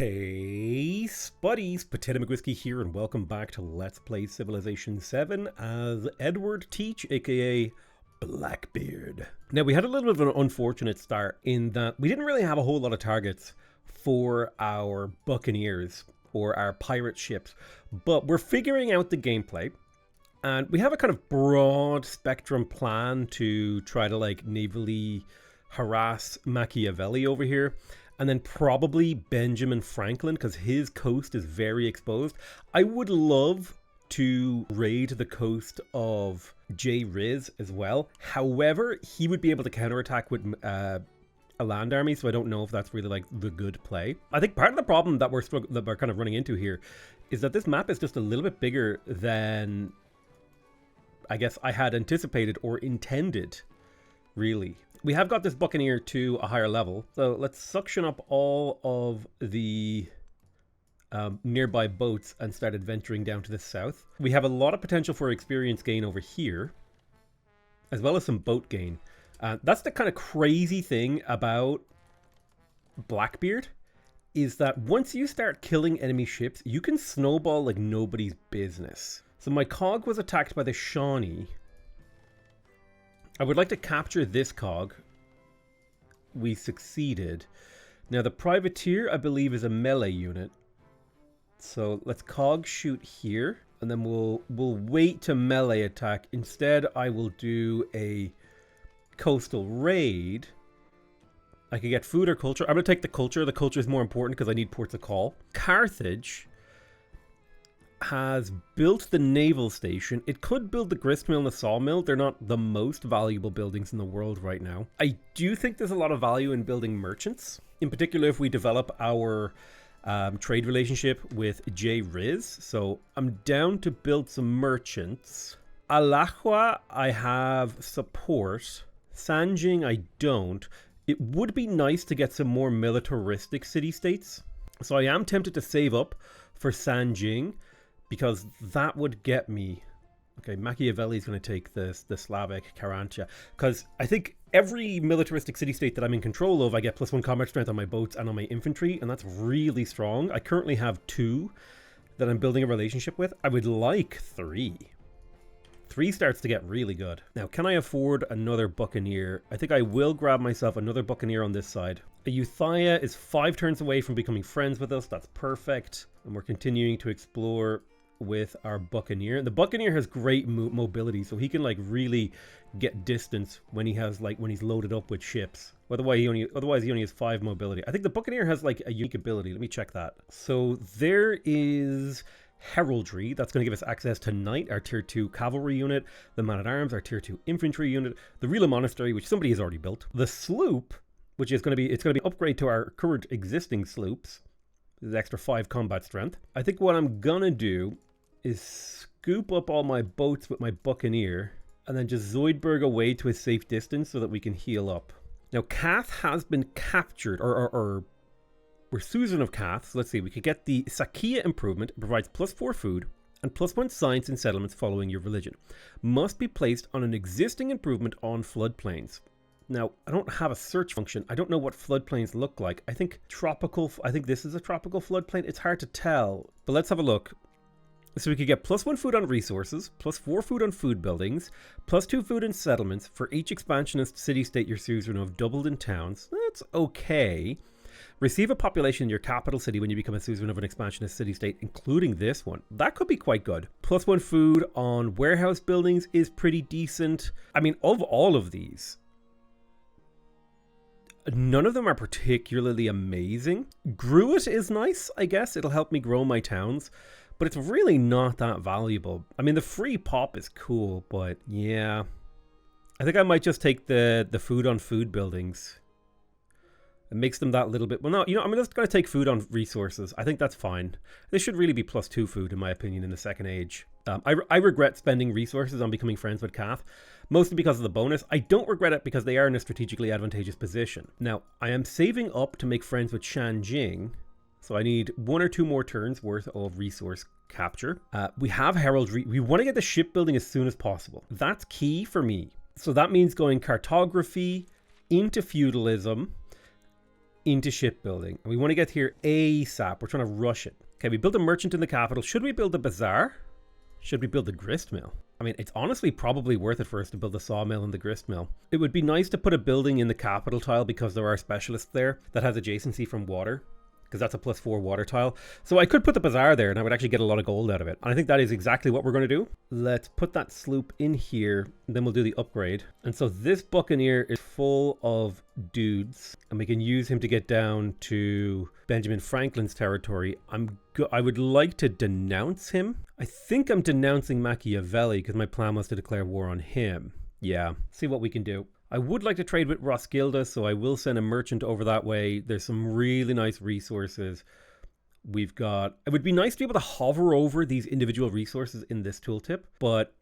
Hey, Spuddies, Potato McWhiskey here, and welcome back to Let's Play Civilization 7 as Edward Teach, aka Blackbeard. Now, we had a little bit of an unfortunate start in that we didn't really have a whole lot of targets for our buccaneers or our pirate ships, but we're figuring out the gameplay, and we have a kind of broad spectrum plan to try to like navally harass Machiavelli over here. And then probably Benjamin Franklin, because his coast is very exposed. I would love to raid the coast of J. Riz as well. However, he would be able to counterattack with a land army, so I don't know if that's really like the good play. I think part of the problem that we're kind of running into here is that this map is just a little bit bigger than I guess I had anticipated or intended, really. We have got this buccaneer to a higher level, so let's suction up all of the nearby boats and start adventuring down to the south. We have a lot of potential for experience gain over here, as well as some boat gain. That's the kind of crazy thing about Blackbeard, is that once you start killing enemy ships, you can snowball like nobody's business. So my cog was attacked by the Shawnee. I would like to capture this cog. We succeeded. Now the privateer, I believe, is a melee unit. So let's cog shoot here, and then we'll wait to melee attack. Instead, I will do a coastal raid. I could get food or culture. I'm going to take the culture. The culture is more important because I need ports of call. Carthage has built the naval station. It could build the gristmill and the sawmill. They're not the most valuable buildings in the world right now. I do think there's a lot of value in building merchants, in particular if we develop our trade relationship with J. Riz. So I'm down to build some merchants. Alahua, I have support. Sanjing, I don't. It would be nice to get some more militaristic city-states. So I am tempted to save up for Sanjing, because that would get me... Okay, Machiavelli is going to take the Slavic Karantia. Because I think every militaristic city-state that I'm in control of, I get +1 combat strength on my boats and on my infantry, and that's really strong. I currently have 2 that I'm building a relationship with. I would like 3. 3 starts to get really good. Now, can I afford another buccaneer? I think I will grab myself another buccaneer on this side. Euthia is 5 turns away from becoming friends with us. That's perfect. And we're continuing to explore with our buccaneer. The buccaneer has great mobility, so he can like really get distance when he has when he's loaded up with ships. Otherwise he only has 5 mobility. I think the buccaneer has like a unique ability. Let me check that. So there is heraldry. That's going to give us access to knight, our tier 2 cavalry unit, the man-at-arms, our tier 2 infantry unit, the Rila monastery, which somebody has already built, the sloop, which is going to be upgrade to our current existing sloops. This is extra 5 combat strength. I think what I'm gonna do is scoop up all my boats with my buccaneer and then just Zoidberg away to a safe distance so that we can heal up. Now, Cath has been captured, or we're Suzerain of Cath. So let's see, we could get the Sakia improvement. It provides +4 food and +1 science in settlements following your religion. Must be placed on an existing improvement on floodplains. Now, I don't have a search function. I don't know what floodplains look like. I think this is a tropical floodplain. It's hard to tell, but let's have a look. So we could get +1 food on resources, +4 food on food buildings, +2 food in settlements. For each expansionist city-state your suzerain of doubled in towns. That's okay. Receive a population in your capital city when you become a suzerain of an expansionist city-state, including this one. That could be quite good. +1 food on warehouse buildings is pretty decent. I mean, of all of these, none of them are particularly amazing. Gruit is nice, I guess. It'll help me grow my towns. But it's really not that valuable. I mean, the free pop is cool, but yeah. I think I might just take the food on food buildings. It makes them that little bit... Well, no, I'm just going to take food on resources. I think that's fine. This should really be +2 food, in my opinion, in the Second Age. I regret spending resources on becoming friends with Cath, mostly because of the bonus. I don't regret it because they are in a strategically advantageous position. Now, I am saving up to make friends with Shanjing, so I need 1 or 2 more turns worth of resource capture. We have heraldry. We want to get the shipbuilding as soon as possible. That's key for me. So that means going cartography into feudalism, into shipbuilding. And we want to get here ASAP. We're trying to rush it. Okay, we built a merchant in the capital. Should we build a bazaar? Should we build a grist mill? I mean, it's honestly probably worth it for us to build a sawmill and the grist mill. It would be nice to put a building in the capital tile because there are specialists there that has adjacency from water, because that's a +4 water tile. So I could put the bazaar there and I would actually get a lot of gold out of it. And I think that is exactly what we're going to do. Let's put that sloop in here, and then we'll do the upgrade. And so this buccaneer is full of dudes, and we can use him to get down to Benjamin Franklin's territory. I would like to denounce him. I think I'm denouncing Machiavelli because my plan was to declare war on him. Yeah, see what we can do. I would like to trade with Roskilde, so I will send a merchant over that way. There's some really nice resources. We've got... It would be nice to be able to hover over these individual resources in this tooltip, but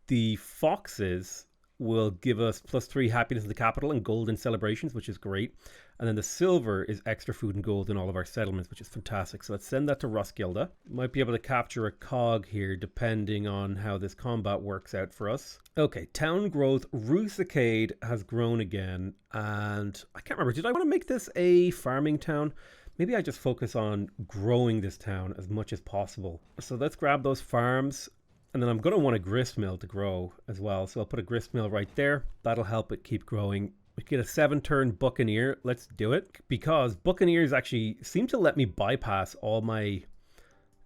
the foxes will give us +3 happiness in the capital and gold in celebrations, which is great. And then the silver is extra food and gold in all of our settlements, which is fantastic. So let's send that to Roskilde. Might be able to capture a cog here, depending on how this combat works out for us. Okay, town growth. Rusicade has grown again. And I can't remember, did I want to make this a farming town? Maybe I just focus on growing this town as much as possible. So let's grab those farms. And then I'm going to want a grist mill to grow as well. So I'll put a grist mill right there. That'll help it keep growing. We get a 7-turn buccaneer. Let's do it. Because buccaneers actually seem to let me bypass all my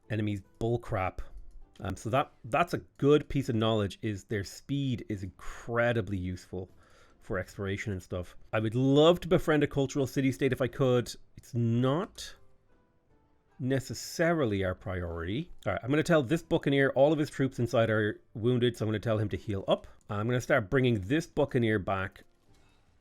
enemies' bullcrap. So that's a good piece of knowledge, is their speed is incredibly useful for exploration and stuff. I would love to befriend a cultural city-state if I could. It's not necessarily our priority. All right, I'm going to tell this buccaneer all of his troops inside are wounded, so I'm going to tell him to heal up. I'm going to start bringing this buccaneer back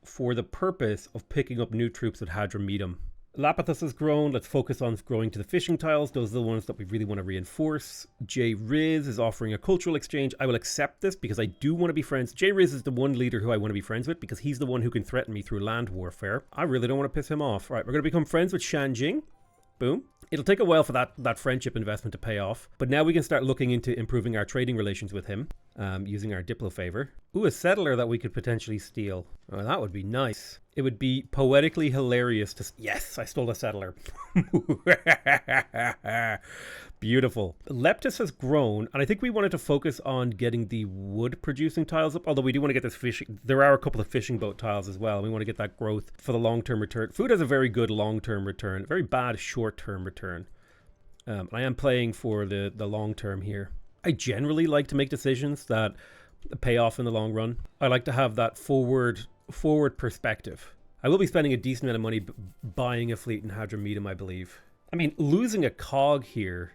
for the purpose of picking up new troops at Hadramedum. Lapithus has grown. Let's focus on growing to the fishing tiles. Those are the ones that we really want to reinforce. J. Riz is offering a cultural exchange. I will accept this because I do want to be friends. J. Riz is the one leader who I want to be friends with because he's the one who can threaten me through land warfare. I really don't want to piss him off. All right, we're going to become friends with Shanjing. Boom. It'll take a while for that friendship investment to pay off, but now we can start looking into improving our trading relations with him, using our Diplo favor. Ooh, a settler that we could potentially steal. Oh, that would be nice. It would be poetically hilarious to... Yes, I stole a settler. Beautiful. Leptis has grown, and I think we wanted to focus on getting the wood-producing tiles up, although we do want to get this fishing... There are a couple of fishing boat tiles as well. We want to get that growth for the long-term return. Food has a very good long-term return, very bad short-term return. I am playing for the long-term here. I generally like to make decisions that pay off in the long run. I like to have that forward perspective. I will be spending a decent amount of money buying a fleet in Hadramedum, I believe. I mean, losing a cog here...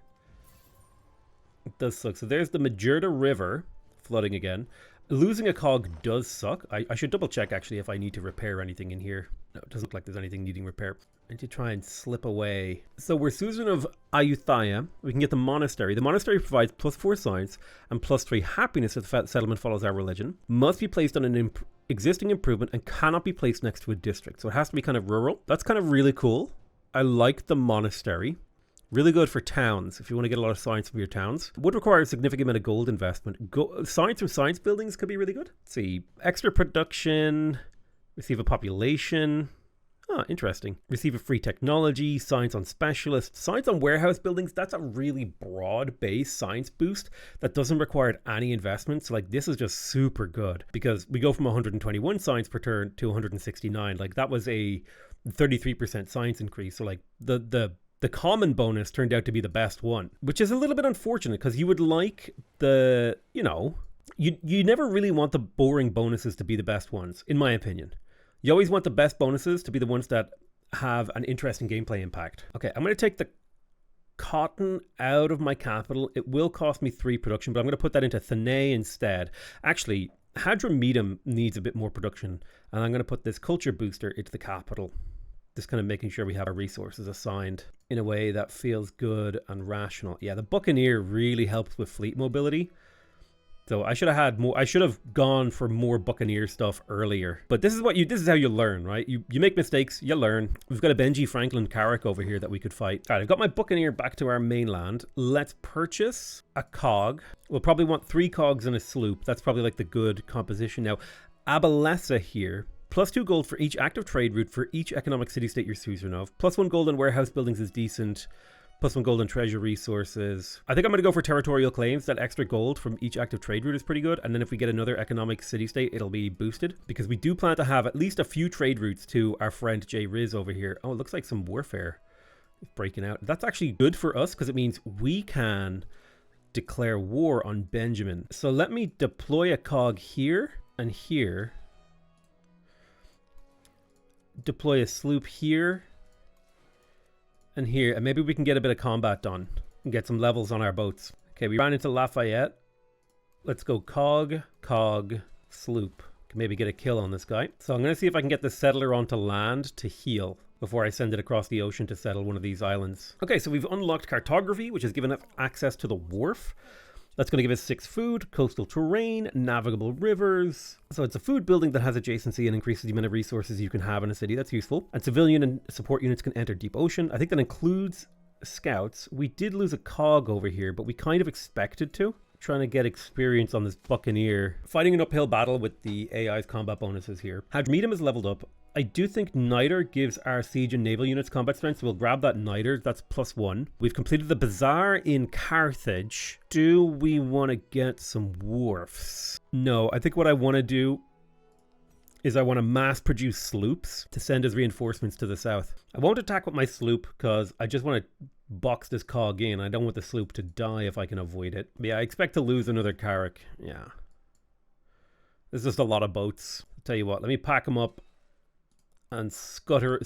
It does suck. So there's the Majerda River flooding again. Losing a cog does suck. I should double check actually if I need to repair anything in here. No, it doesn't look like there's anything needing repair. I need to try and slip away. So we're Suzerain of Ayutthaya. We can get the monastery. The monastery provides +4 science and +3 happiness if the settlement follows our religion. Must be placed on an existing improvement and cannot be placed next to a district. So it has to be kind of rural. That's kind of really cool. I like the monastery. Really good for towns, if you want to get a lot of science from your towns. Would require a significant amount of gold investment. Science from science buildings could be really good. Let's see. Extra production. Receive a population. Ah, interesting. Receive a free technology. Science on specialists. Science on warehouse buildings. That's a really broad-based science boost that doesn't require any investment. So, like, this is just super good. Because we go from 121 science per turn to 169. Like, that was a 33% science increase. So, like, the common bonus turned out to be the best one, which is a little bit unfortunate because you would like the, you know, you never really want the boring bonuses to be the best ones, in my opinion. You always want the best bonuses to be the ones that have an interesting gameplay impact. Okay, I'm going to take the cotton out of my capital. It will cost me 3 production, but I'm going to put that into Thanay instead. Actually, Hadramedum needs a bit more production, and I'm going to put this culture booster into the capital. Just kind of making sure we have our resources assigned in a way that feels good and rational. Yeah, the Buccaneer really helps with fleet mobility. So I should have had more. I should have gone for more Buccaneer stuff earlier. But this is how you learn, right? You make mistakes, you learn. We've got a Benji Franklin Carrack over here that we could fight. All right, I've got my Buccaneer back to our mainland. Let's purchase a cog. We'll probably want 3 cogs and a sloop. That's probably like the good composition. Now, Abalessa here +2 gold for each active trade route for each economic city-state you're suzerain of. +1 gold on warehouse buildings is decent. +1 gold on treasure resources. I think I'm going to go for territorial claims. That extra gold from each active trade route is pretty good. And then if we get another economic city-state, it'll be boosted. Because we do plan to have at least a few trade routes to our friend J Riz over here. Oh, it looks like some warfare is breaking out. That's actually good for us because it means we can declare war on Benjamin. So let me deploy a cog here and here. Deploy a sloop here and here, and maybe we can get a bit of combat done and get some levels on our boats. Okay, we ran into Lafayette. Let's go cog, sloop. Can maybe get a kill on this guy. So I'm going to see if I can get the settler onto land to heal before I send it across the ocean to settle one of these islands. Okay, so we've unlocked cartography, which has given us access to the wharf. That's going to give us 6 food, coastal terrain, navigable rivers. So it's a food building that has adjacency and increases the amount of resources you can have in a city. That's useful. And civilian and support units can enter deep ocean. I think that includes scouts. We did lose a cog over here, but we kind of expected to. Trying to get experience on this buccaneer. Fighting an uphill battle with the AI's combat bonuses here. Hadrmedum is leveled up. I do think Niter gives our siege and naval units combat strength, so we'll grab that Niter. That's +1. We've completed the bazaar in Carthage. Do we want to get some wharfs? No, I think what I want to do is I want to mass produce sloops to send as reinforcements to the south. I won't attack with my sloop because I just want to box this cog in. I don't want the sloop to die if I can avoid it. But yeah, I expect to lose another carrack. Yeah. There's just a lot of boats. I'll tell you what, let me pack them up and scuttle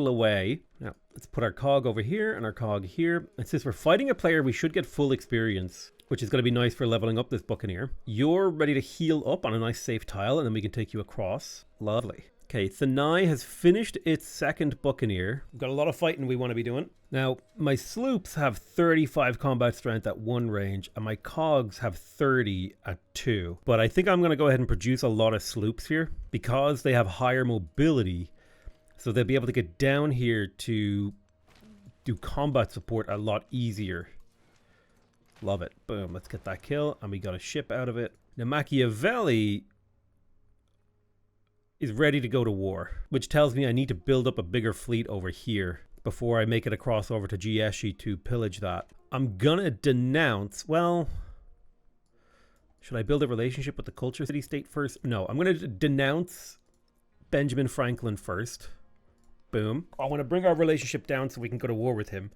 away. Now, let's put our cog over here and our cog here. And since we're fighting a player, we should get full experience, which is going to be nice for leveling up this buccaneer. You're ready to heal up on a nice safe tile, and then we can take you across. Lovely. Okay, Thanai has finished its second buccaneer. We've got a lot of fighting we want to be doing. Now, my sloops have 35 combat strength at 1 range, and my cogs have 30 at 2. But I think I'm going to go ahead and produce a lot of sloops here because they have higher mobility. So they'll be able to get down here to do combat support a lot easier. Love it. Boom, let's get that kill, and we got a ship out of it. Now, Machiavelli is ready to go to war, which tells me I need to build up a bigger fleet over here before I make it across over to Giesci to pillage that. I'm gonna denounce, well, should I build a relationship with the culture city-state first? No, I'm gonna denounce Benjamin Franklin first. Boom. I want to bring our relationship down so we can go to war with him.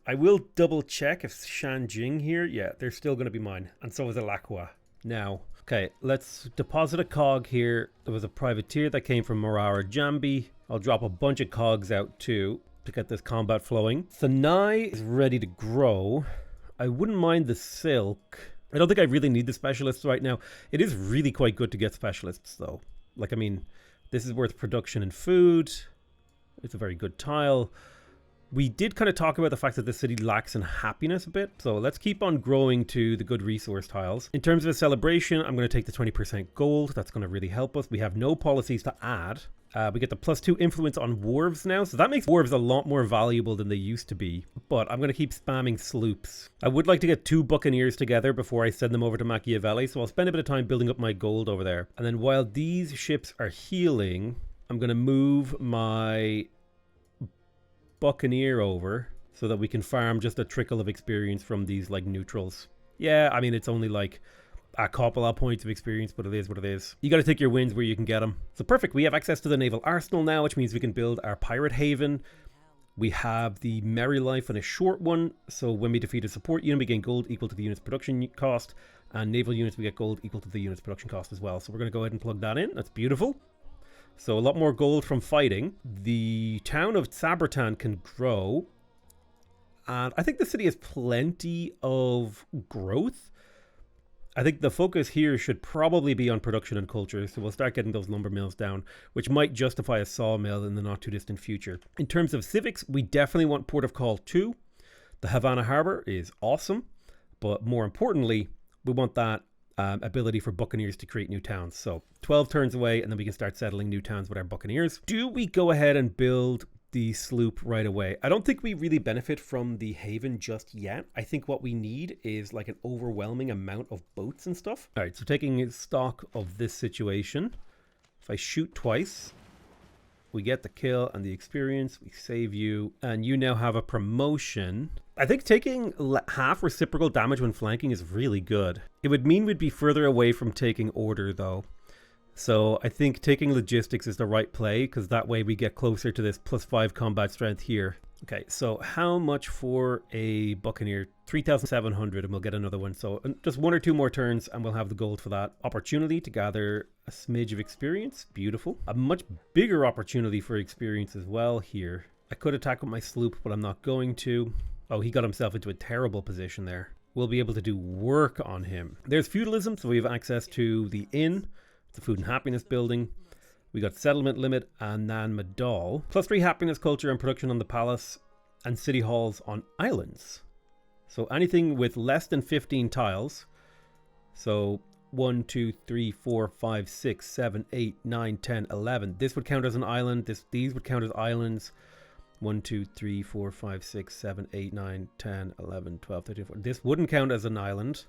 I will double check if Shanjing here. Yeah, they're still going to be mine. And so is Alakwa. Now, okay, let's deposit a cog here. There was a privateer that came from Morara Jambi. I'll drop a bunch of cogs out too to get this combat flowing. Thanai is ready to grow. I wouldn't mind the silk. I don't think I really need the specialists right now. It is really quite good to get specialists though. Like, I mean, this is worth production and food. It's a very good tile. We did kind of talk about the fact that the city lacks in happiness a bit, so let's keep on growing to the good resource tiles. In terms of a celebration, I'm going to take the 20% gold. That's going to really help us. We have no policies to add. We get the +2 influence on wharves now, so that makes wharves a lot more valuable than they used to be. But I'm going to keep spamming sloops. I would like to get 2 buccaneers together before I send them over to Machiavelli, so I'll spend a bit of time building up my gold over there. And then while these ships are healing, I'm going to move my buccaneer over so that we can farm just a trickle of experience from these like neutrals. Yeah, I mean, it's only like a couple of points of experience, but it is what it is. You got to take your wins where you can get them. So perfect. We have access to the naval arsenal now, which means we can build our pirate haven. We have the merry life and a short one. So when we defeat a support unit, we gain gold equal to the unit's production cost, and naval units, we get gold equal to the unit's production cost as well. So we're going to go ahead and plug that in. That's beautiful. So a lot more gold from fighting. The town of Sabertan can grow. And I think the city has plenty of growth. I think the focus here should probably be on production and culture. So we'll start getting those lumber mills down, which might justify a sawmill in the not too distant future. In terms of civics, we definitely want Port of Call 2. The Havana Harbor is awesome. But more importantly, we want that ability for buccaneers to create new towns. So 12 turns away, and then we can start settling new towns with our buccaneers. Do we go ahead and build the sloop right away? I don't think we really benefit from the haven just yet. I think what we need is like an overwhelming amount of boats and stuff. All right, so taking stock of this situation, If I shoot twice, we get the kill and the experience. We save you, and you now have a promotion. I think taking half reciprocal damage when flanking is really good. It would mean we'd be further away from taking order, though. So I think taking logistics is the right play, because that way we get closer to this +5 combat strength here. Okay, so how much for a Buccaneer? 3,700, and we'll get another one. So just 1 or 2 more turns and we'll have the gold for that. Opportunity to gather a smidge of experience. Beautiful. A much bigger opportunity for experience as well here. I could attack with my sloop, but I'm not going to. Oh, he got himself into a terrible position there. We'll be able to do work on him. There's feudalism, so we have access to the inn, the food and happiness building. We got settlement limit and Naval. +3 happiness, culture, and production on the palace and city halls on islands. So anything with less than 15 tiles. So 1, 2, 3, 4, 5, 6, 7, 8, 9, 10, 11. This would count as an island. These would count as islands. 1, 2, 3, 4, 5, 6, 7, 8, 9, 10, 11, 12, 13, 14. This wouldn't count as an island.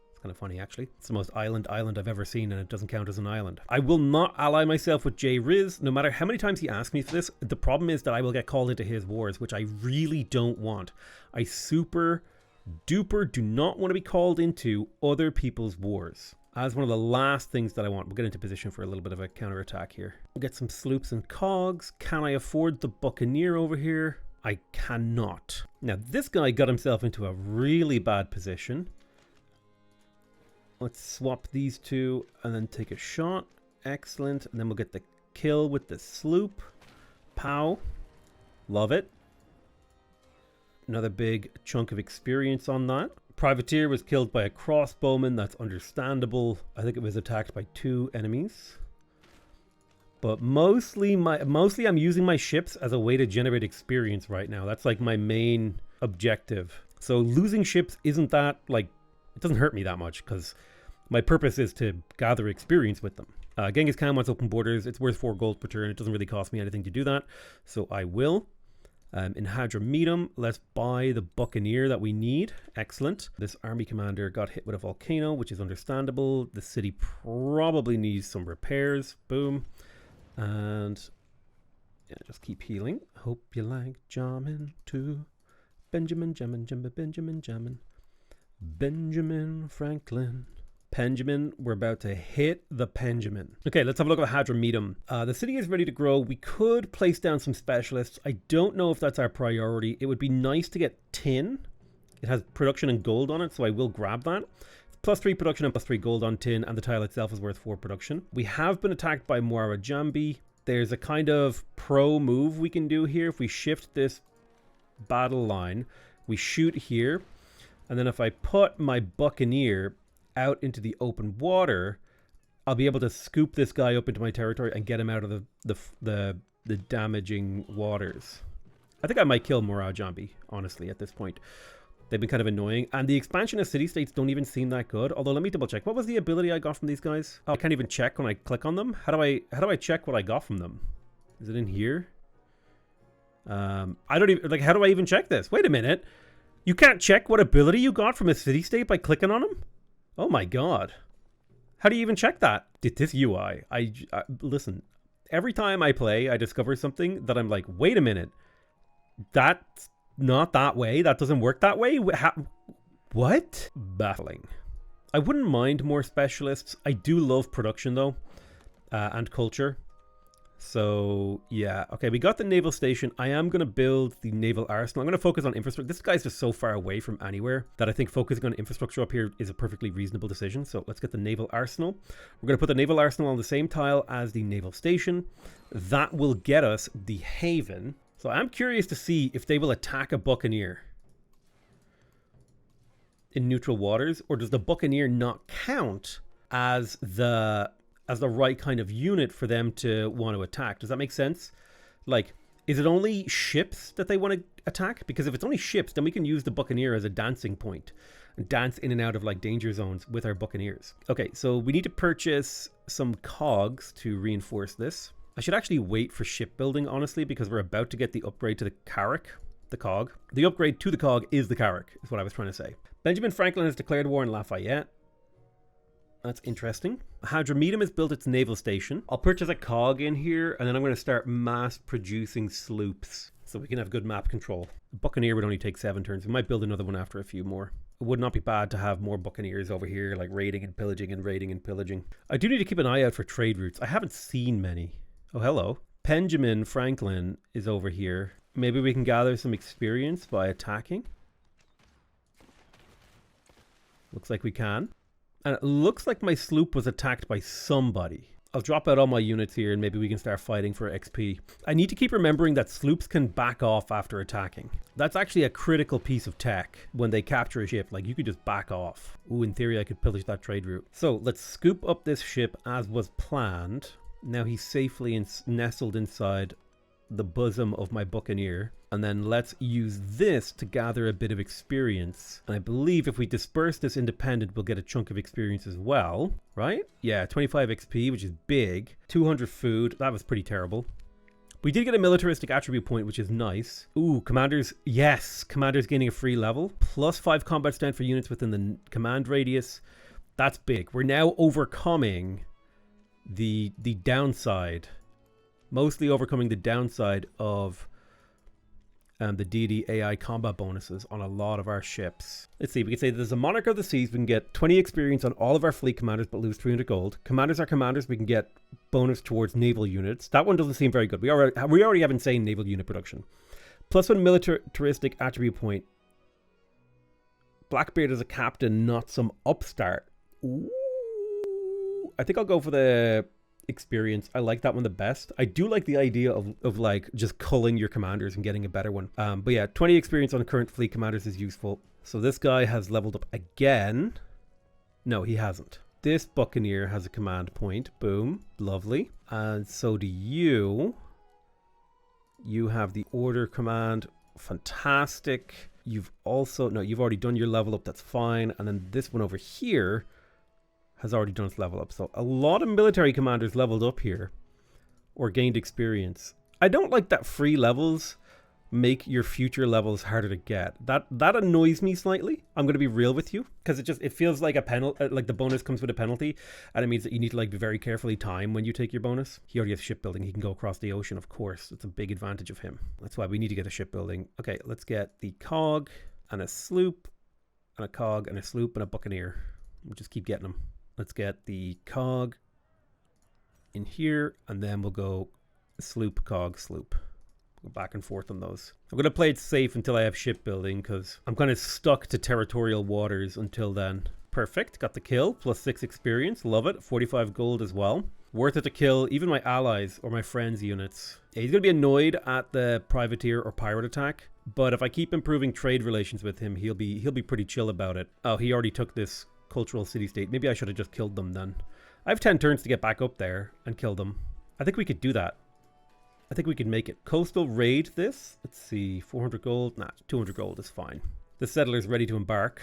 It's kind of funny, actually. It's the most island I've ever seen, and it doesn't count as an island. I will not ally myself with J. Riz, no matter how many times he asks me for this. The problem is that I will get called into his wars, which I really don't want. I super duper do not want to be called into other people's wars. As one of the last things that I want. We'll get into position for a little bit of a counterattack here. We'll get some sloops and cogs. Can I afford the Buccaneer over here? I cannot. Now, this guy got himself into a really bad position. Let's swap these two and then take a shot. Excellent. And then we'll get the kill with the sloop. Pow. Love it. Another big chunk of experience on that. Privateer was killed by a crossbowman. That's understandable. I think it was attacked by 2 enemies. But mostly I'm using my ships as a way to generate experience right now. That's like my main objective. So losing ships isn't that, like, it doesn't hurt me that much, because my purpose is to gather experience with them. Genghis Khan wants open borders. It's worth 4 gold per turn. It doesn't really cost me anything to do that. So I will. In Hadramedum, let's buy the Buccaneer that we need. Excellent. This army commander got hit with a volcano, which is understandable. The city probably needs some repairs. Boom. And yeah, just keep healing. Hope you like jamming too. Benjamin Franklin. Benjamin, we're about to hit the Benjamin. Okay, let's have a look at Hadramedum. The city is ready to grow. We could place down some specialists. I don't know if that's our priority. It would be nice to get tin. It has production and gold on it, so I will grab that. +3 production and +3 gold on tin, and the tile itself is worth 4 production. We have been attacked by Muara Jambi. There's a kind of pro move we can do here. If we shift this battle line, we shoot here, and then if I put my Buccaneer out into the open water, I'll be able to scoop this guy up into my territory and get him out of the damaging waters. I think I might kill Muara Jambi, honestly, at this point. They've been kind of annoying, and the expansion of city-states don't even seem that good. Although, let me double check. What was the ability I got from these guys? Oh, I can't even check when I click on them. How do I check what I got from them? Is it in here? I don't even, like, how do I even check this? Wait a minute. You can't check what ability you got from a city-state by clicking on them? Oh my god. How do you even check that? This UI. I listen, every time I play, I discover something that I'm like, wait a minute. That's not that way. That doesn't work that way. What? Baffling. I wouldn't mind more specialists. I do love production, though, and culture. So, yeah. Okay, we got the naval station. I am going to build the naval arsenal. I'm going to focus on infrastructure. This guy's just so far away from anywhere that I think focusing on infrastructure up here is a perfectly reasonable decision. So let's get the naval arsenal. We're going to put the naval arsenal on the same tile as the naval station. That will get us the haven. So I'm curious to see if they will attack a Buccaneer in neutral waters, or does the Buccaneer not count as the right kind of unit for them to want to attack? Does that make sense? Like, is it only ships that they want to attack? Because if it's only ships, then we can use the Buccaneer as a dancing point and dance in and out of like danger zones with our Buccaneers. Okay, so we need to purchase some cogs to reinforce this. I should actually wait for shipbuilding, honestly, because we're about to get the upgrade to the Carrack, the cog. The upgrade to the cog is the Carrack, is what I was trying to say. Benjamin Franklin has declared war on Lafayette. That's interesting. Hadramedum has built its naval station. I'll purchase a cog in here, and then I'm going to start mass producing sloops so we can have good map control. A Buccaneer would only take 7 turns. We might build another one after a few more. It would not be bad to have more Buccaneers over here, like raiding and pillaging and raiding and pillaging. I do need to keep an eye out for trade routes. I haven't seen many. Oh, hello. Benjamin Franklin is over here. Maybe we can gather some experience by attacking. Looks like we can. And it looks like my sloop was attacked by somebody. I'll drop out all my units here and maybe we can start fighting for XP. I need to keep remembering that sloops can back off after attacking. That's actually a critical piece of tech when they capture a ship. Like, you could just back off. Ooh, in theory I could pillage that trade route. So let's scoop up this ship as was planned. Now he's safely nestled inside the bosom of my Buccaneer. And then let's use this to gather a bit of experience. And I believe if we disperse this independent, we'll get a chunk of experience as well, right? Yeah, 25 XP, which is big. 200 food. That was pretty terrible. We did get a militaristic attribute point, which is nice. Ooh, commanders. Yes, commanders gaining a free level. Plus 5 combat strength for units within the command radius. That's big. We're now overcoming the downside. Mostly overcoming the downside of the deity AI combat bonuses on a lot of our ships. Let's see, we can say there's a Monarch of the Seas. We can get 20 experience on all of our fleet commanders, but lose 300 gold. Commanders are commanders. We can get bonus towards naval units. That one doesn't seem very good. We already have insane naval unit production. +1 militaristic attribute point. Blackbeard as a captain, not some upstart. Ooh. I think I'll go for the experience. I like that one the best. I do like the idea of like just culling your commanders and getting a better one. But yeah, 20 experience on current fleet commanders is useful. So this guy has leveled up again. No, he hasn't. This Buccaneer has a command point. Boom. Lovely. And so do you. You have the order command. Fantastic. You've also, no, you've already done your level up. That's fine. And then this one over here has already done its level up. So a lot of military commanders leveled up here or gained experience. I don't like that free levels make your future levels harder to get. That annoys me slightly. I'm going to be real with you, because it feels like a penalty, like the bonus comes with a penalty, and it means that you need to like be very carefully time when you take your bonus. He already has shipbuilding. He can go across the ocean, of course. It's a big advantage of him. That's why we need to get a shipbuilding. Okay, let's get the cog and a sloop and a cog and a sloop and a Buccaneer. We'll just keep getting them. Let's get the cog in here, and then we'll go sloop, cog, sloop. Go back and forth on those. I'm going to play it safe until I have shipbuilding, because I'm kind of stuck to territorial waters until then. Perfect. Got the kill. +6 experience. Love it. 45 gold as well. Worth it to kill even my allies or my friends' units. Yeah, he's going to be annoyed at the privateer or pirate attack, but if I keep improving trade relations with him, he'll be pretty chill about it. Oh, he already took this cultural city-state. Maybe I should have just killed them then. I have 10 turns to get back up there and kill them. I think we could do that. I think we can make it. Coastal raid this. Let's see. 400 gold. Nah, 200 gold is fine. The settler's ready to embark.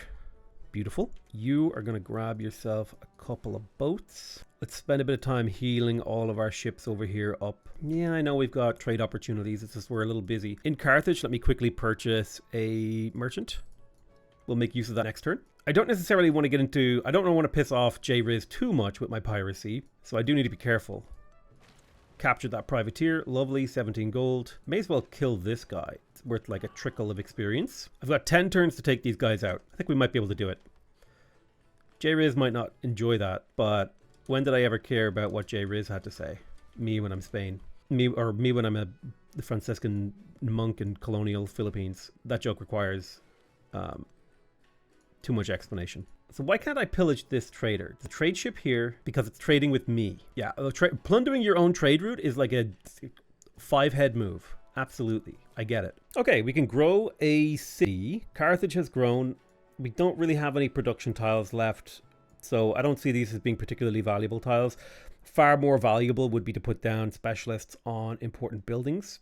Beautiful. You are going to grab yourself a couple of boats. Let's spend a bit of time healing all of our ships over here up. Yeah, I know we've got trade opportunities. It's just we're a little busy. In Carthage, let me quickly purchase a merchant. We'll make use of that next turn. I don't necessarily want to get into... I don't want to piss off J-Riz too much with my piracy, so I do need to be careful. Captured that privateer. Lovely. 17 gold. May as well kill this guy. It's worth like a trickle of experience. I've got 10 turns to take these guys out. I think we might be able to do it. J-Riz might not enjoy that, but when did I ever care about what J-Riz had to say? Me when I'm Spain. Me when I'm a Franciscan monk in colonial Philippines. That joke requires too much explanation. So why can't I pillage this trader? The trade ship here, because it's trading with me. Yeah, plundering your own trade route is like a 5-head move. Absolutely. I get it. Okay, we can grow a city. Carthage has grown. We don't really have any production tiles left, so I don't see these as being particularly valuable tiles. Far more valuable would be to put down specialists on important buildings,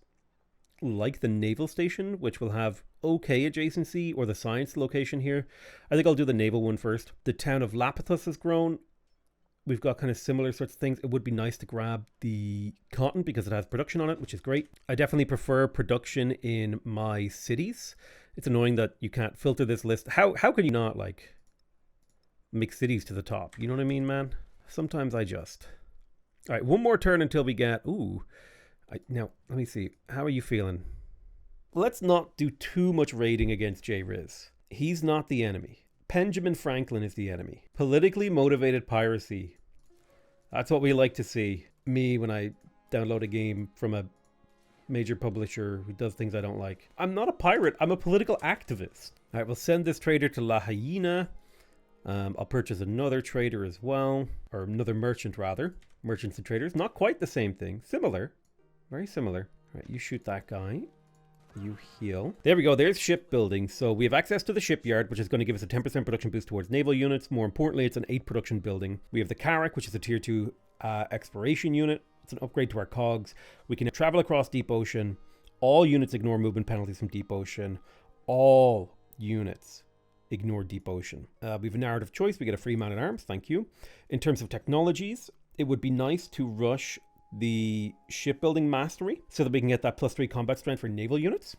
like the naval station, which will have okay adjacency, or the science location here. I think I'll do the naval one first. The town of Lapithus has grown. We've got kind of similar sorts of things. It would be nice to grab the cotton because it has production on it, which is great. I definitely prefer production in my cities. It's annoying that you can't filter this list. How can you not like make cities to the top. You know what I mean, man? Sometimes I just... All right, one more turn until we get... Ooh. Now, let me see. How are you feeling? Let's not do too much raiding against J. Riz. He's not the enemy. Benjamin Franklin is the enemy. Politically motivated piracy. That's what we like to see. Me, when I download a game from a major publisher who does things I don't like. I'm not a pirate. I'm a political activist. All right, we'll send this trader to La Hyena. I'll purchase another trader as well. Or another merchant, rather. Merchants and traders. Not quite the same thing. Similar. Very similar. All right, you shoot that guy. You heal. There we go. There's shipbuilding. So we have access to the shipyard, which is going to give us a 10% production boost towards naval units. More importantly, it's an 8 production building. We have the Carrack, which is a tier 2 exploration unit. It's an upgrade to our cogs. We can travel across deep ocean. All units ignore movement penalties from deep ocean. All units ignore deep ocean. We have a narrative choice. We get a free man at arms. Thank you. In terms of technologies, it would be nice to rush the shipbuilding mastery so that we can get that +3 combat strength for naval units.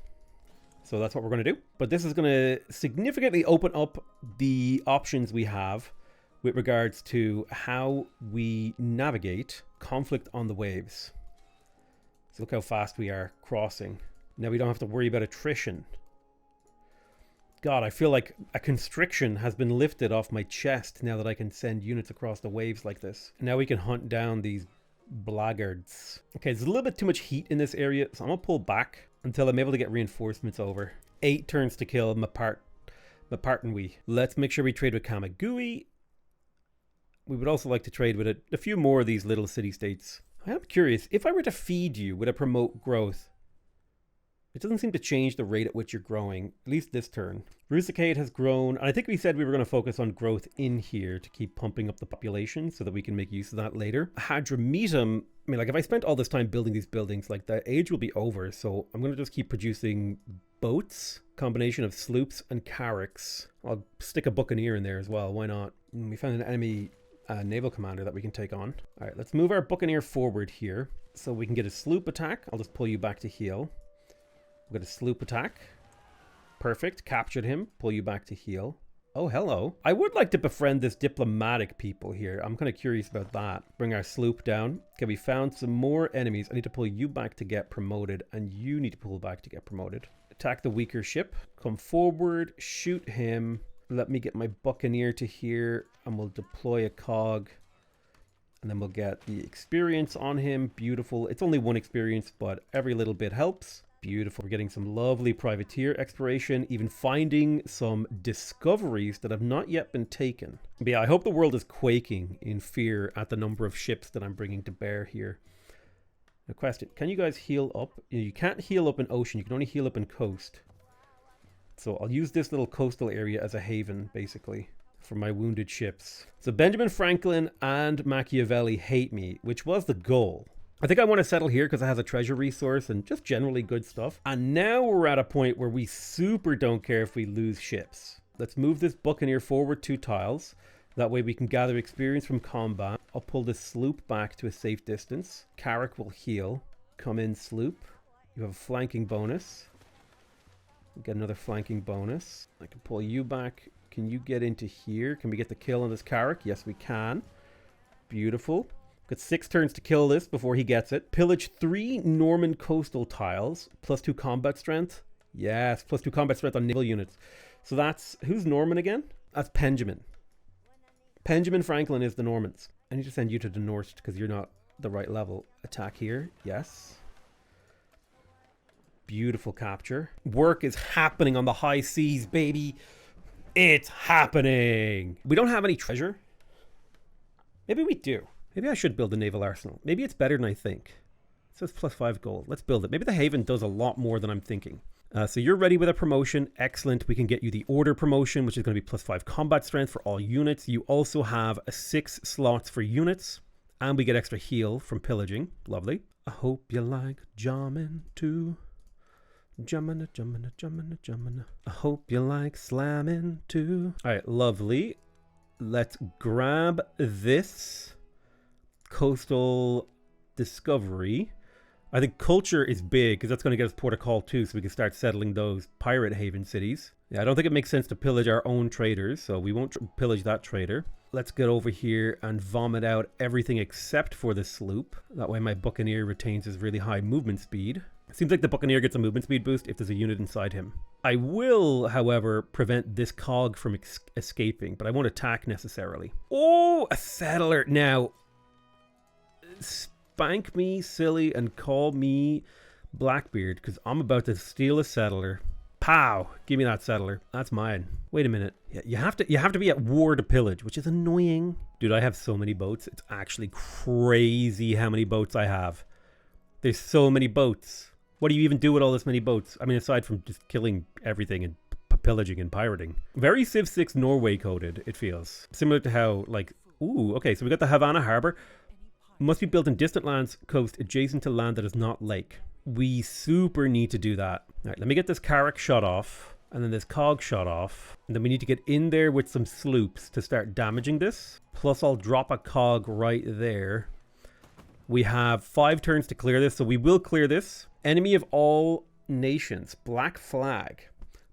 So that's what we're going to do. But this is going to significantly open up the options we have with regards to how we navigate conflict on the waves. So look how fast we are crossing. Now we don't have to worry about attrition. God, I feel like a constriction has been lifted off my chest now that I can send units across the waves like this. Now we can hunt down these blackguards. Okay, there's a little bit too much heat in this area, so I'm gonna pull back until I'm able to get reinforcements over. 8 turns to kill Mapartanwi. Let's make sure we trade with Kamagui. We would also like to trade with a few more of these little city-states. I am curious, if I were to feed you, would it promote growth? It doesn't seem to change the rate at which you're growing, at least this turn. Rusicate has grown, and I think we said we were going to focus on growth in here to keep pumping up the population so that we can make use of that later. Hadrometum, I mean, like if I spent all this time building these buildings, like the age will be over, so I'm going to just keep producing boats, combination of sloops and carracks. I'll stick a buccaneer in there as well, why not? We found an enemy naval commander that we can take on. All right, let's move our buccaneer forward here so we can get a sloop attack. I'll just pull you back to heal. We'll get a sloop attack. Perfect. Captured him. Pull you back to heal. Oh, hello. I would like to befriend this diplomatic people here. I'm kind of curious about that. Bring our sloop down. Okay, we found some more enemies. I need to pull you back to get promoted, and you need to pull back to get promoted. Attack the weaker ship. Come forward. Shoot him. Let me get my buccaneer to here, and we'll deploy a cog. And then we'll get the experience on him. Beautiful. It's only 1 experience, but every little bit helps. Beautiful. We're getting some lovely privateer exploration, even finding some discoveries that have not yet been taken. But yeah, I hope the world is quaking in fear at the number of ships that I'm bringing to bear here. A question, can you guys heal up? You can't heal up in ocean, you can only heal up in coast. So I'll use this little coastal area as a haven, basically, for my wounded ships. So Benjamin Franklin and Machiavelli hate me, which was the goal. I think I want to settle here because it has a treasure resource and just generally good stuff. And now we're at a point where we super don't care if we lose ships. Let's move this buccaneer forward 2 tiles. That way we can gather experience from combat. I'll pull this sloop back to a safe distance. Carrack will heal. Come in, sloop. You have a flanking bonus. We'll get another flanking bonus. I can pull you back. Can you get into here? Can we get the kill on this Carrack? Yes, we can. Beautiful. Got 6 turns to kill this before he gets it. Pillage 3 Norman coastal tiles. +2 combat strength. Yes, +2 combat strength on naval units. So that's... Who's Norman again? That's Benjamin. Benjamin Franklin is the Normans. I need to send you to the north because you're not the right level. Attack here. Yes. Beautiful capture. Work is happening on the high seas, baby. It's happening. We don't have any treasure. Maybe we do. Maybe I should build a naval arsenal. Maybe it's better than I think. It says +5 gold. Let's build it. Maybe the Haven does a lot more than I'm thinking. So you're ready with a promotion. Excellent. We can get you the Order promotion, which is going to be +5 combat strength for all units. You also have 6 slots for units. And we get extra heal from pillaging. Lovely. I hope you like jamming too. Jamming, jamming, jamming, jamming. I hope you like slamming too. All right, lovely. Let's grab this coastal discovery. I think culture is big because that's going to get us port of call too, so we can start settling those pirate haven cities. Yeah, I don't think it makes sense to pillage our own traders, so we won't pillage that trader. Let's get over here and vomit out everything except for the sloop. That way my buccaneer retains his really high movement speed. It seems like the buccaneer gets a movement speed boost if there's a unit inside him. I will, however, prevent this cog from escaping, but I won't attack necessarily. Oh, a settler. Now, spank me silly and call me Blackbeard, because I'm about to steal a settler. Pow! Give me that settler. That's mine. Wait a minute. Yeah, you have to be at war to pillage, which is annoying. Dude, I have so many boats. It's actually crazy how many boats I have. There's so many boats. What do you even do with all this many boats? I mean, aside from just killing everything and pillaging and pirating. Very Civ 6 Norway coded, it feels. Similar to how, like, ooh, okay, so we got the Havana Harbor. Must be built in distant lands, coast, adjacent to land that is not lake. We super need to do that. All right, let me get this Carrack shot off, and then this cog shot off. And then we need to get in there with some sloops to start damaging this. Plus, I'll drop a cog right there. We have 5 turns to clear this, so we will clear this. Enemy of all nations, Black Flag.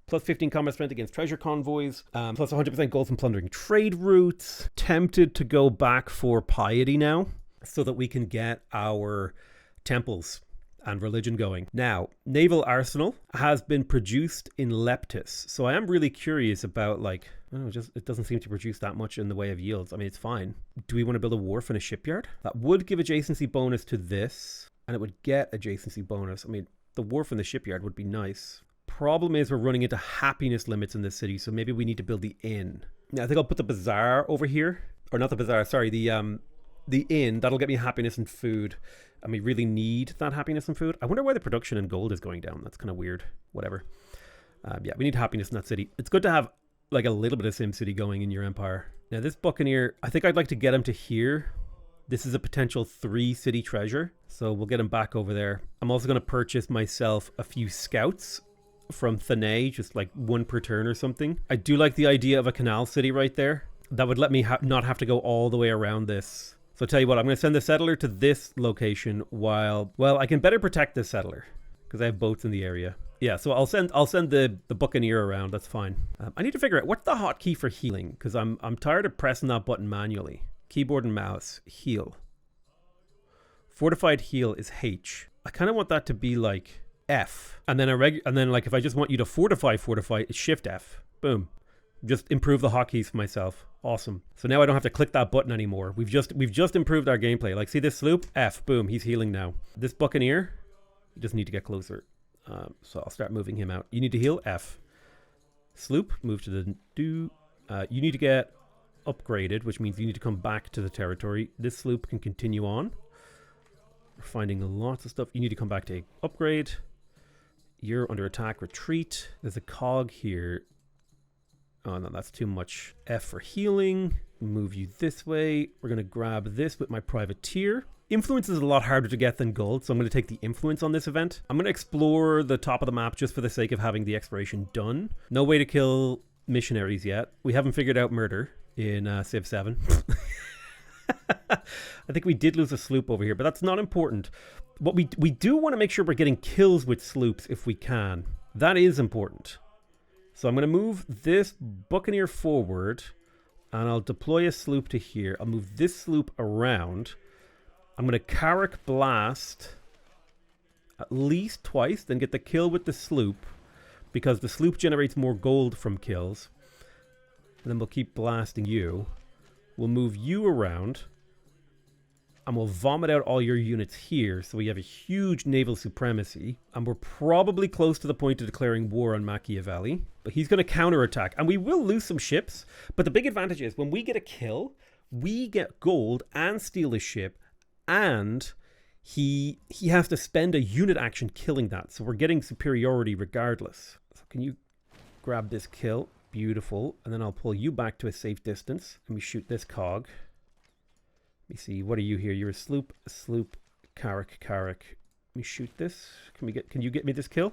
Plus 15 combat strength against treasure convoys. Plus 100% gold from plundering trade routes. Tempted to go back for piety now, so that we can get our temples and religion going. Now, naval arsenal has been produced in Leptis. So I am really curious about, like, I don't know, just it doesn't seem to produce that much in the way of yields. I mean, it's fine. Do we want to build a wharf and a shipyard? That would give adjacency bonus to this, and it would get adjacency bonus. I mean, the wharf and the shipyard would be nice. Problem is we're running into happiness limits in this city, so maybe we need to build the inn. Now, I think I'll put the bazaar over here. Or not the bazaar, sorry, the inn. That'll get me happiness and food. And we really need that happiness and food. I wonder why the production in gold is going down. That's kind of weird. Whatever. Yeah, we need happiness in that city. It's good to have like a little bit of SimCity going in your empire. Now this buccaneer, I think I'd like to get him to here. This is a potential 3 city treasure. So we'll get him back over there. I'm also going to purchase myself a few scouts from Thanay, just like 1 per turn or something. I do like the idea of a canal city right there. That would let me not have to go all the way around this. So I'll tell you what, I'm going to send the settler to this location while, well, I can better protect this settler because I have boats in the area. Yeah, so I'll send the buccaneer around. That's fine. I need to figure out what's the hotkey for healing because I'm tired of pressing that button manually. Keyboard and mouse, heal. Fortified heal is H. I kind of want that to be like F, and then like if I just want you to fortify, it's Shift F. Boom. Just improve the hotkeys for myself. Awesome. So now I don't have to click that button anymore. We've just improved our gameplay. Like, see this sloop? F. Boom. He's healing now. This buccaneer, you just need to get closer. So I'll start moving him out. You need to heal? F. Sloop, move to the do. You need to get upgraded, which means you need to come back to the territory. This sloop can continue on. We're finding lots of stuff. You need to come back to upgrade. You're under attack. Retreat. There's a cog here. Oh, no, that's too much. F for healing. Move you this way. We're going to grab this with my privateer. Influence is a lot harder to get than gold, so I'm going to take the influence on this event. I'm going to explore the top of the map just for the sake of having the exploration done. No way to kill missionaries yet. We haven't figured out murder in Civ 7. I think we did lose a sloop over here, but that's not important. What we do want to make sure we're getting kills with sloops if we can. That is important. So I'm going to move this buccaneer forward, and I'll deploy a sloop to here. I'll move this sloop around. I'm going to Carrack blast at least twice, then get the kill with the sloop, because the sloop generates more gold from kills. And then we'll keep blasting you. We'll move you around, and we'll vomit out all your units here, so we have a huge naval supremacy. And we're probably close to the point of declaring war on Machiavelli. But he's going to counterattack, and we will lose some ships. But the big advantage is when we get a kill, we get gold and steal a ship, and he has to spend a unit action killing that. So we're getting superiority regardless. So can you grab this kill? Beautiful. And then I'll pull you back to a safe distance. Let me shoot this cog. Let me see. What are you here? You're a sloop, Carrack. Let me shoot this. Can you get me this kill?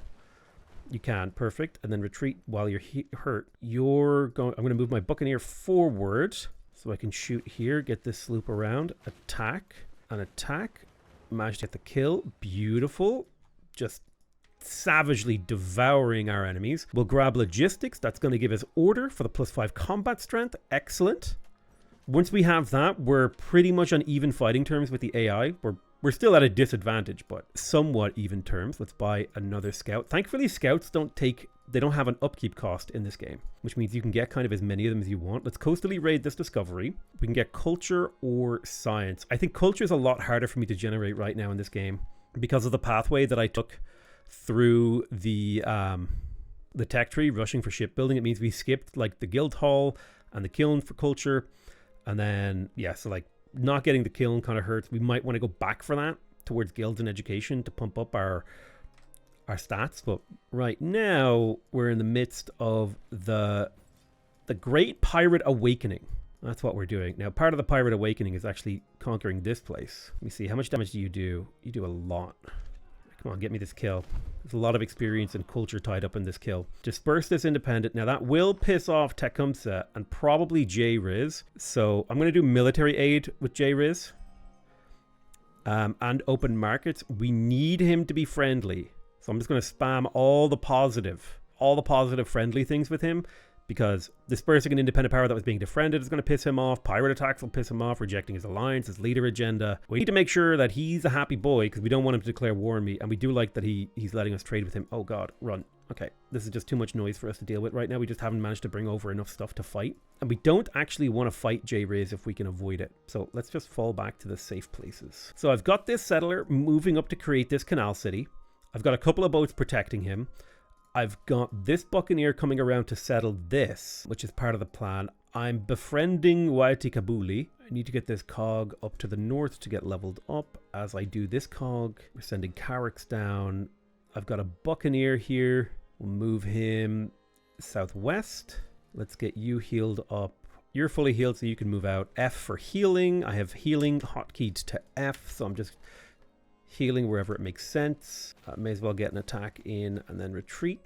You can. Perfect. And then retreat while you're hurt. I'm going to move my buccaneer forward so I can shoot here, get this sloop around, attack, and attack. Managed to get the kill. Beautiful. Just savagely devouring our enemies. We'll grab logistics. That's going to give us order for the +5 combat strength. Excellent. Once we have that, we're pretty much on even fighting terms with the AI. We're still at a disadvantage, but somewhat even terms. Let's buy another scout. Thankfully, scouts don't have an upkeep cost in this game, which means you can get kind of as many of them as you want. Let's coastally raid this discovery. We can get culture or science. I think culture is a lot harder for me to generate right now in this game because of the pathway that I took through the tech tree, rushing for shipbuilding. It means we skipped like the guild hall and the kiln for culture. And then, yeah, so like not getting the kiln kind of hurts. We might want to go back for that towards guilds and education to pump up our stats. But right now we're in the midst of the Great Pirate Awakening. That's what we're doing. Now, part of the Pirate Awakening is actually conquering this place. Let me see. How much damage do you do? You do a lot. Come on, get me this kill. There's a lot of experience and culture tied up in this kill. Disperse this independent. Now, that will piss off Tecumseh and probably J-Riz. So I'm going to do military aid with J-Riz. And open markets. We need him to be friendly. So I'm just going to spam all the positive friendly things with him. Because dispersing an independent power that was being defriended is going to piss him off. Pirate attacks will piss him off. Rejecting his alliance, his leader agenda. We need to make sure that he's a happy boy because we don't want him to declare war on me. And we do like that he's letting us trade with him. Oh god, run. Okay, this is just too much noise for us to deal with right now. We just haven't managed to bring over enough stuff to fight. And we don't actually want to fight J-Riz if we can avoid it. So let's just fall back to the safe places. So I've got this settler moving up to create this canal city. I've got a couple of boats protecting him. I've got this buccaneer coming around to settle this, which is part of the plan. I'm befriending Waiti Kabuli. I need to get this cog up to the north to get leveled up. As I do this cog, we're sending Carracks down. I've got a buccaneer here. We'll move him southwest. Let's get you healed up. You're fully healed, so you can move out. F for healing. I have healing hotkeyed to F, so I'm just healing wherever it makes sense. May as well get an attack in and then retreat.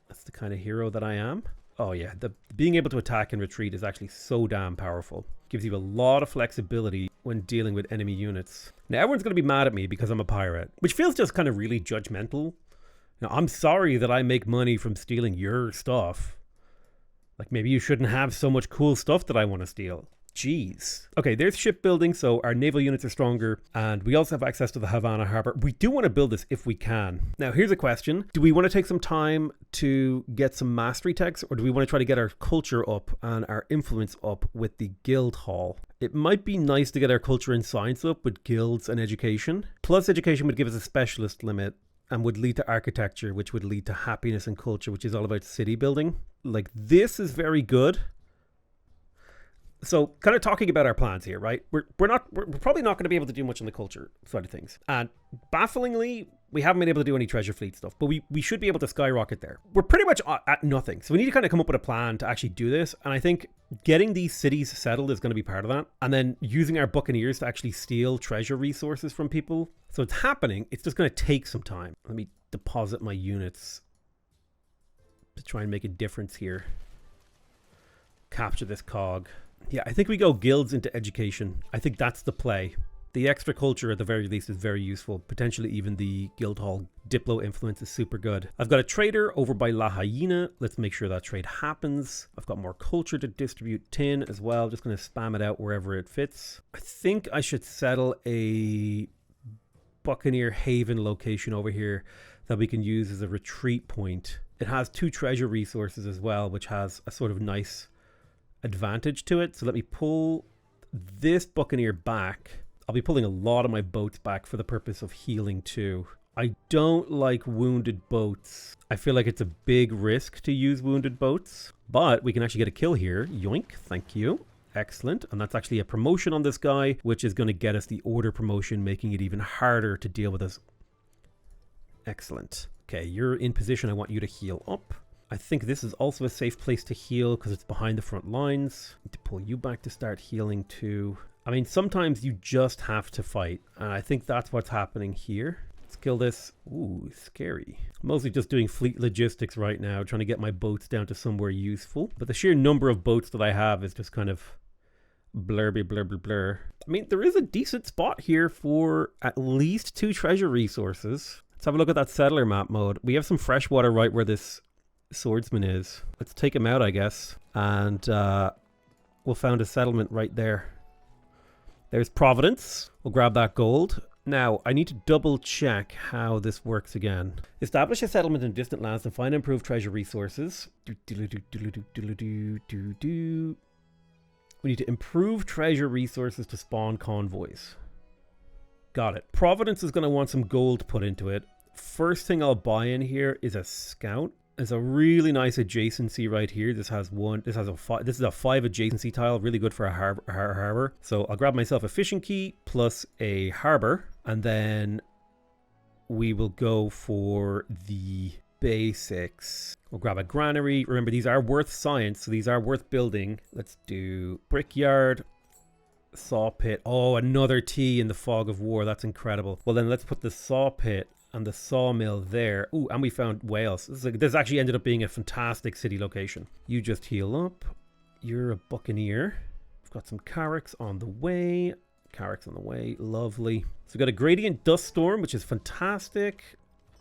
That's the kind of hero that I am. Oh yeah, being able to attack and retreat is actually so damn powerful. Gives you a lot of flexibility when dealing with enemy units. Now everyone's going to be mad at me because I'm a pirate, which feels just kind of really judgmental. Now I'm sorry that I make money from stealing your stuff. Like maybe you shouldn't have so much cool stuff that I want to steal. Jeez. Okay, there's shipbuilding, so our naval units are stronger, and we also have access to the Havana Harbor. We do want to build this if we can. Now, here's a question. Do we want to take some time to get some mastery techs, or do we want to try to get our culture up and our influence up with the guild hall? It might be nice to get our culture and science up with guilds and education. Plus, education would give us a specialist limit and would lead to architecture, which would lead to happiness and culture, which is all about city building. Like, this is very good. So kind of talking about our plans here, right? We're probably not going to be able to do much on the culture side of things. And bafflingly, we haven't been able to do any treasure fleet stuff, but we should be able to skyrocket there. We're pretty much at nothing. So we need to kind of come up with a plan to actually do this. And I think getting these cities settled is going to be part of that. And then using our buccaneers to actually steal treasure resources from people. So it's happening. It's just going to take some time. Let me deposit my units to try and make a difference here. Capture this cog. Yeah, I think we go guilds into education. I think that's the play. The extra culture at the very least is very useful. Potentially even the guild hall diplo influence is super good. I've got a trader over by La Hyena. Let's make sure that trade happens. I've got more culture to distribute. Tin as well. Just going to spam it out wherever it fits. I think I should settle a Buccaneer Haven location over here that we can use as a retreat point. It has 2 treasure resources as well, which has a sort of nice advantage to it. So let me pull this buccaneer back. I'll be pulling a lot of my boats back for the purpose of healing too. I don't like wounded boats. I feel like it's a big risk to use wounded boats, but we can actually get a kill here. Yoink, thank you. Excellent. And that's actually a promotion on this guy, which is going to get us the order promotion, making it even harder to deal with us. Excellent. Okay, you're in position. I want you to heal up. I think this is also a safe place to heal because it's behind the front lines. Need to pull you back to start healing too. I mean, sometimes you just have to fight. And I think that's what's happening here. Let's kill this. Ooh, scary. I'm mostly just doing fleet logistics right now, trying to get my boats down to somewhere useful. But the sheer number of boats that I have is just kind of Blurby blur blur blur. I mean, there is a decent spot here for at least 2 treasure resources. Let's have a look at that settler map mode. We have some fresh water right where this swordsman is. Let's take him out, I guess. And we'll found a settlement right there. There's Providence. We'll grab that gold. Now, I need to double check how this works again. Establish a settlement in distant lands and find and improve treasure resources. We need to improve treasure resources to spawn convoys. Got it. Providence is going to want some gold put into it. First thing I'll buy in here is a scout. There's a really nice adjacency right here. This is a 5 adjacency tile, really good for a harbor. So I'll grab myself a fishing key plus a harbor, and then we will go for the basics. We'll grab a granary. Remember, these are worth science, so these are worth building. Let's do brickyard, saw pit. Oh, another T in the fog of war. That's incredible. Well, then let's put the saw pit and the sawmill there. Ooh, and we found Wales. This actually ended up being a fantastic city location. You just heal up. You're a buccaneer. We've got some carracks on the way. Carracks on the way. Lovely. So we've got a gradient dust storm, which is fantastic.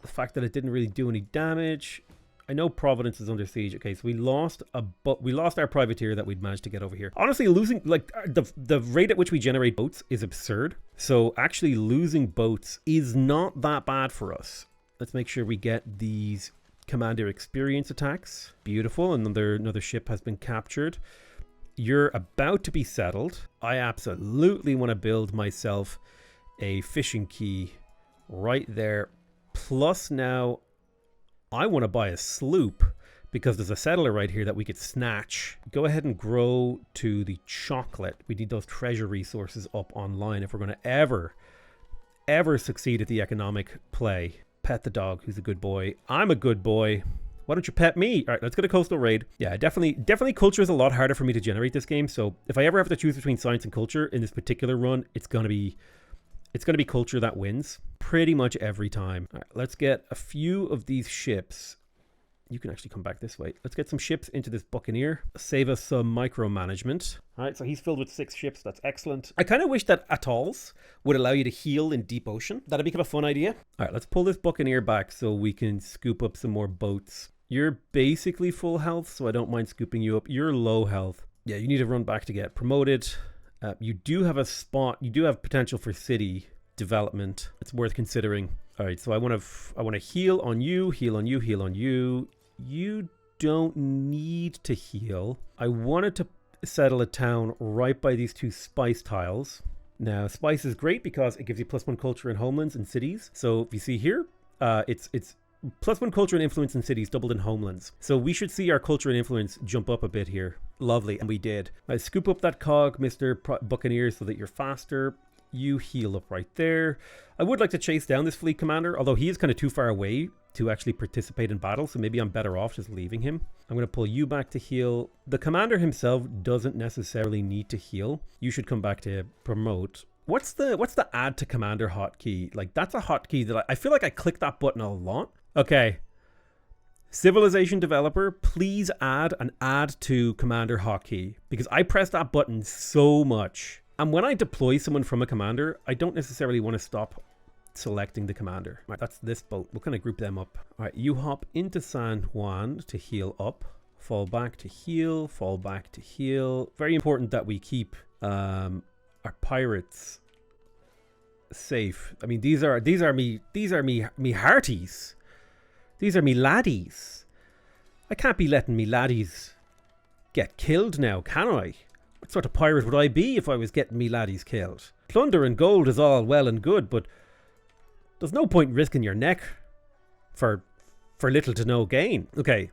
The fact that it didn't really do any damage. I know Providence is under siege. Okay, so we lost our privateer that we'd managed to get over here. Honestly, losing, like, the rate at which we generate boats is absurd. So actually losing boats is not that bad for us. Let's make sure we get these commander experience attacks. Beautiful. Another ship has been captured. You're about to be settled. I absolutely want to build myself a fishing key right there. Plus now I want to buy a sloop because there's a settler right here that we could snatch. Go ahead and grow to the chocolate. We need those treasure resources up online if we're going to ever succeed at the economic play. Pet the dog, who's a good boy. I'm a good boy. Why don't you pet me? All right, let's get a coastal raid. Yeah, definitely culture is a lot harder for me to generate this game. So if I ever have to choose between science and culture in this particular run, it's going to be culture that wins pretty much every time. All right, let's get a few of these ships. You can actually come back this way. Let's get some ships into this buccaneer. Save us some micromanagement. All right, so he's filled with 6 ships. That's excellent. I kind of wish that atolls would allow you to heal in deep ocean. That'd become a fun idea. All right, let's pull this buccaneer back so we can scoop up some more boats. You're basically full health, so I don't mind scooping you up. You're low health. Yeah, you need to run back to get promoted. You do have a spot. You do have potential for city development. It's worth considering. All right, so I want to heal on you, heal on you, heal on you. You don't need to heal. I wanted to settle a town right by these 2 spice tiles. Now, spice is great because it gives you +1 culture in homelands and cities. So if you see here, it's +1 culture and influence in cities, doubled in homelands. So we should see our culture and influence jump up a bit here. Lovely, and we did. I scoop up that cog, Mr. Buccaneer, so that you're faster. You heal up right there. I would like to chase down this fleet commander, although he is kind of too far away to actually participate in battle, so maybe I'm better off just leaving him. I'm going to pull you back to heal. The commander himself doesn't necessarily need to heal. You should come back to promote. What's the add to commander hotkey? Like, that's a hotkey that I feel like I click that button a lot. Okay. Civilization developer, please add an add to commander hotkey, because I press that button so much. And when I deploy someone from a commander, I don't necessarily want to stop selecting the commander. All right, that's this boat. We'll kind of group them up. All right, you hop into San Juan to heal up. Fall back to heal. Fall back to heal. Very important that we keep our pirates safe. I mean, these are me hearties. These are me laddies. I can't be letting me laddies get killed now, can I? What sort of pirate would I be if I was getting me laddies killed? Plunder and gold is all well and good, but there's no point in risking your neck for little to no gain. Okay,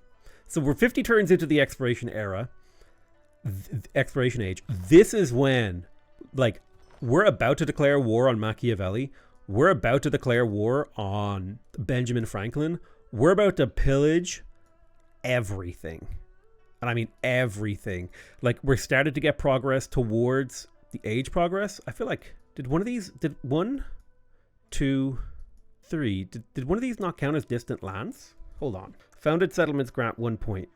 so we're 50 turns into the exploration era, exploration age. This is when, like, we're about to declare war on Machiavelli. We're about to declare war on Benjamin Franklin. We're about to pillage everything. And I mean everything. Like, we're starting to get progress towards the age progress. I feel like, did one of these not count as distant lands? Hold on. Founded settlements grant 1 point.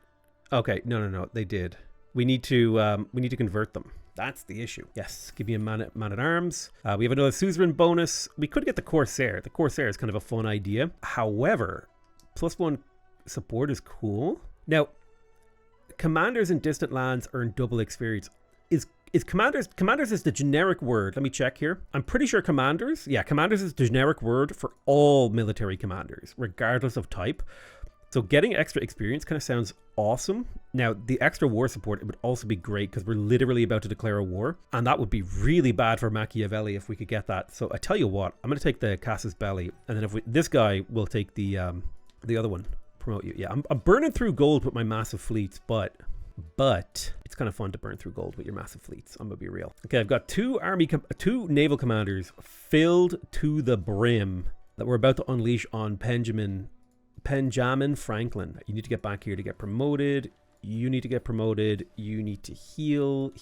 Okay, no, they did. We need to convert them. That's the issue. Yes, give me a man-at-arms. We have another suzerain bonus. We could get the Corsair. The Corsair is kind of a fun idea. However, +1 support is cool. Now, commanders in distant lands earn double experience. Is commanders is the generic word. Let me check here. I'm pretty sure commanders is the generic word for all military commanders, regardless of type. So getting extra experience kind of sounds awesome. Now, the extra war support, it would also be great because we're literally about to declare a war. And that would be really bad for Machiavelli if we could get that. So I tell you what, I'm going to take the Casus Belli. And then this guy will take the other one. Promote you. Yeah, I'm burning through gold with my massive fleets, but it's kind of fun to burn through gold with your massive fleets. I'm gonna be real. Okay, I've got two naval commanders filled to the brim that we're about to unleash on Benjamin Franklin. You need to get back here to get promoted. You need to get promoted. You need to heal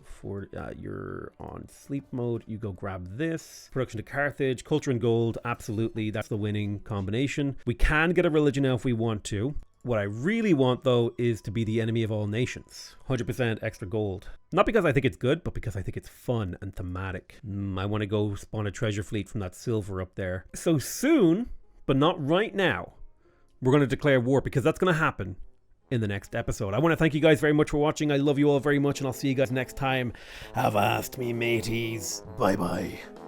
for you're on sleep mode. You go grab this. Production to Carthage, culture and gold. Absolutely, that's the winning combination. We can get a religion now if we want to. What I really want, though, is to be the enemy of all nations. 100% extra gold. Not because I think it's good, but because I think it's fun and thematic. I want to go spawn a treasure fleet from that silver up there. So soon, but not right now, we're going to declare war because that's going to happen in the next episode. I want to thank you guys very much for watching. I love you all very much, and I'll see you guys next time. Avast me mateys. Bye-bye.